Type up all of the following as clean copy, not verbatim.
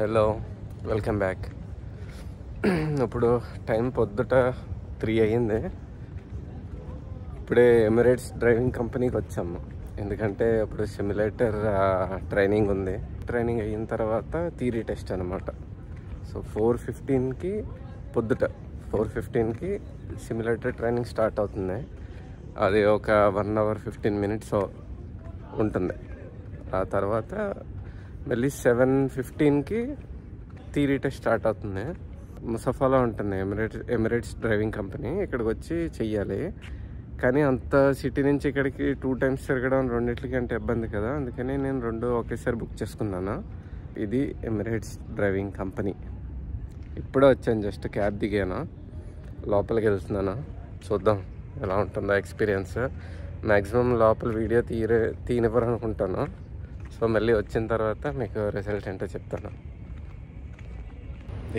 Hello, welcome back. ఇప్పుడు time పొద్దుట 3 అయ్యింది. ఇప్పుడే ఎమిరేట్స్ డ్రైవింగ్ కంపెనీకి వచ్చాము. ఎందుకంటే ఇప్పుడు సిమ్యులేటర్ ట్రైనింగ్ ఉంది. ట్రైనింగ్ అయిన తర్వాత థియరీ టెస్ట్ అనమాట. సో 4:15కి పొద్దుట 4:15కి సిమ్యులేటర్ ట్రైనింగ్ స్టార్ట్ అవుతుంది. అది ఒక 1 hour 15 minutes ఉంటుంది. ఆ తర్వాత మళ్ళీ 7:15కి థియరీ టెస్ట్ స్టార్ట్ అవుతుంది. ముసఫాలో ఉంటుంది ఎమిరేట్స్ డ్రైవింగ్ కంపెనీ. ఇక్కడికి వచ్చి చెయ్యాలి. కానీ అంత సిటీ నుంచి ఇక్కడికి 2 times తిరగడం రెండింటికి అంటే ఇబ్బంది కదా. అందుకని నేను 2 ఒకేసారి బుక్ చేసుకున్నాను. ఇది ఎమిరేట్స్ డ్రైవింగ్ కంపెనీ. ఇప్పుడే వచ్చాను, జస్ట్ క్యాబ్ దిగాను, లోపలికి వెళ్తున్నాను. చూద్దాం ఎలా ఉంటుందో ఎక్స్పీరియన్స్. మ్యాక్సిమం లోపల వీడియో తీయనివ్వరు అనుకుంటాను. సో మళ్ళీ వచ్చిన తర్వాత మీకు రిజల్ట్ ఏంటో చెప్తాను.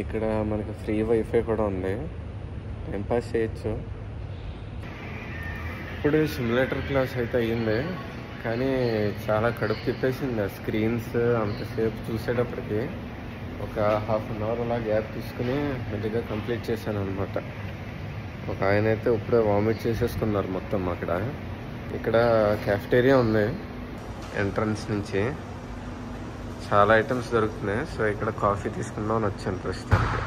ఇక్కడ మనకి ఫ్రీ వైఫై కూడా ఉంది, టైంపాస్ చేయొచ్చు. ఇప్పుడు సిమ్యులేటర్ క్లాస్ అయితే అయ్యింది, కానీ చాలా కడుపు తిప్పేసింది. ఆ స్క్రీన్స్ అంతసేపు చూసేటప్పటికి ఒక 1/2 hour అలా గ్యాప్ తీసుకుని మెల్లిగా కంప్లీట్ చేశాను అనమాట. ఒక ఆయన అయితే ఇప్పుడే వామిట్ చేసేసుకున్నారు మొత్తం. ఇక్కడ క్యాఫ్టేరియా ఉంది. ఎంట్రన్స్ నుంచి చాలా ఐటమ్స్ దొరుకుతున్నాయి. సో ఇక్కడ కాఫీ తీసుకుందాం అని వచ్చాను ప్రస్తుతానికి.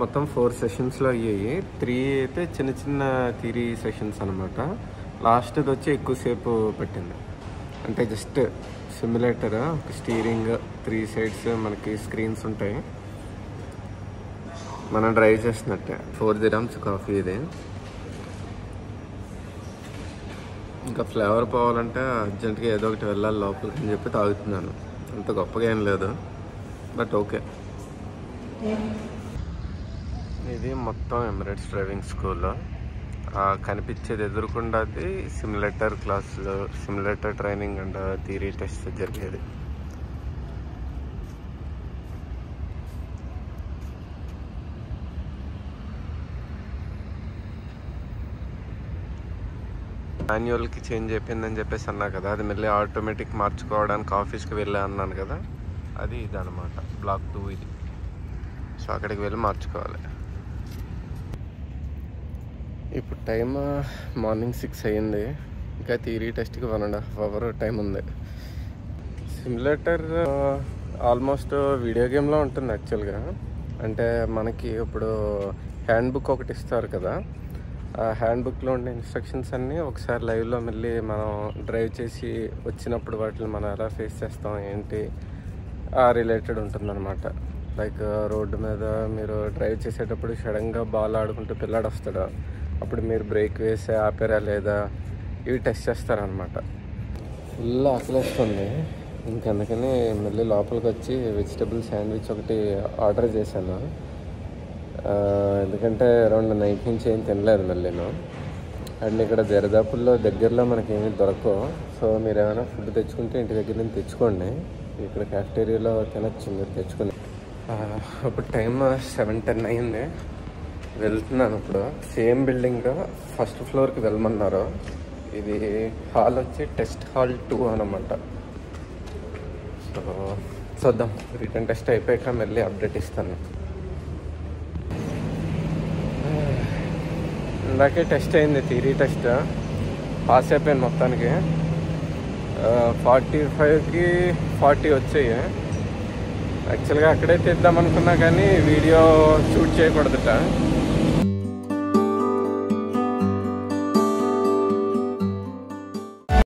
మొత్తం 4 sessions అయ్యాయి. 3 అయితే చిన్న చిన్న థియరీ సెషన్స్ అనమాట. లాస్ట్ది వచ్చి ఎక్కువసేపు పట్టింది. అంటే జస్ట్ సిమ్యులేటర్, స్టీరింగ్, 3 sides మనకి స్క్రీన్స్ ఉంటాయి. మనం డ్రైవ్ చేస్తున్నట్టే. 4 dirhams కాఫీ ఇది. ఇంకా ఫ్లేవర్ పోవాలంటే అర్జెంటుగా ఏదో ఒకటి వెళ్ళాలి లోపలికి అని చెప్పి తాగుతున్నాను. అంత గొప్పగా ఏం లేదు, బట్ ఓకే. ఇది మొత్తం ఎమిరేట్స్ డ్రైవింగ్ స్కూల్. కనిపించేది ఎదురుకుండా సిమ్యులేటర్ క్లాసులు, simulator training and theory test జరిగేది. మాన్యువల్కి చేంజ్ అయిపోయిందని చెప్పేసి అన్నా కదా, అది మళ్ళీ ఆటోమేటిక్ మార్చుకోవడానికి ఆఫీస్కి వెళ్ళా అన్నాను కదా, అది ఇదనమాట. బ్లాక్ 2 ఇది. సో అక్కడికి వెళ్ళి మార్చుకోవాలి. ఇప్పుడు టైం మార్నింగ్ 6 అయ్యింది. ఇంకా థియరీ టెస్ట్కి 1.5 hour టైం ఉంది. సిమ్యులేటర్ ఆల్మోస్ట్ వీడియో గేమ్లో ఉంటుంది యాక్చువల్గా. అంటే మనకి ఇప్పుడు హ్యాండ్ బుక్ ఒకటి ఇస్తారు కదా, ఆ హ్యాండ్ బుక్లో ఉండే ఇన్స్ట్రక్షన్స్ అన్నీ ఒకసారి లైవ్లో మళ్ళీ మనం డ్రైవ్ చేసి వచ్చినప్పుడు వాటిని మనం ఎలా ఫేస్ చేస్తాం ఏంటి రిలేటెడ్ ఉంటుందన్నమాట. లైక్ రోడ్డు మీద మీరు డ్రైవ్ చేసేటప్పుడు సడన్గా బాల్ ఆడుకుంటూ పిల్లాడు వస్తాడు, అప్పుడు మీరు బ్రేక్ వేసి ఆపారా లేదా, ఇవి టెస్ట్ చేస్తారనమాట. ఫుల్ ఆకలిస్తుంది. ఇంకందుకని మళ్ళీ లోపలికి వచ్చి వెజిటబుల్ శాండ్విచ్ ఒకటి ఆర్డర్ చేశాను. ఎందుకంటే అరౌండ్ నైట్ నుంచి ఏం తినలేదు మళ్ళీను. అండ్ ఇక్కడ దరిదాపుల్లో దగ్గరలో మనకి ఏమీ దొరకవు. సో మీరు ఏమైనా ఫుడ్ తెచ్చుకుంటే ఇంటి దగ్గర నుంచి తెచ్చుకోండి. ఇక్కడ క్యాఫ్టేరియాలో తినచ్చు మీరు తెచ్చుకుని. ఇప్పుడు టైం 7:10 అయ్యింది. వెళ్తున్నాను ఇప్పుడు. సేమ్ బిల్డింగ్ ఫస్ట్ ఫ్లోర్కి వెళ్ళమన్నారు. ఇది హాల్ వచ్చి టెస్ట్ హాల్ 2 అనమాట. సో చూద్దాం, రిటర్న్ టెస్ట్ అయిపోయాక మళ్ళీ అప్డేట్ ఇస్తాను. ఇందాకే టెస్ట్ అయింది, థియరీ టెస్ట్ పాస్ అయిపోయాను మొత్తానికి. 45కి 40 వచ్చాయి. యాక్చువల్గా అక్కడే తీద్దాం అనుకున్నా కానీ వీడియో షూట్ చేయకూడదుట.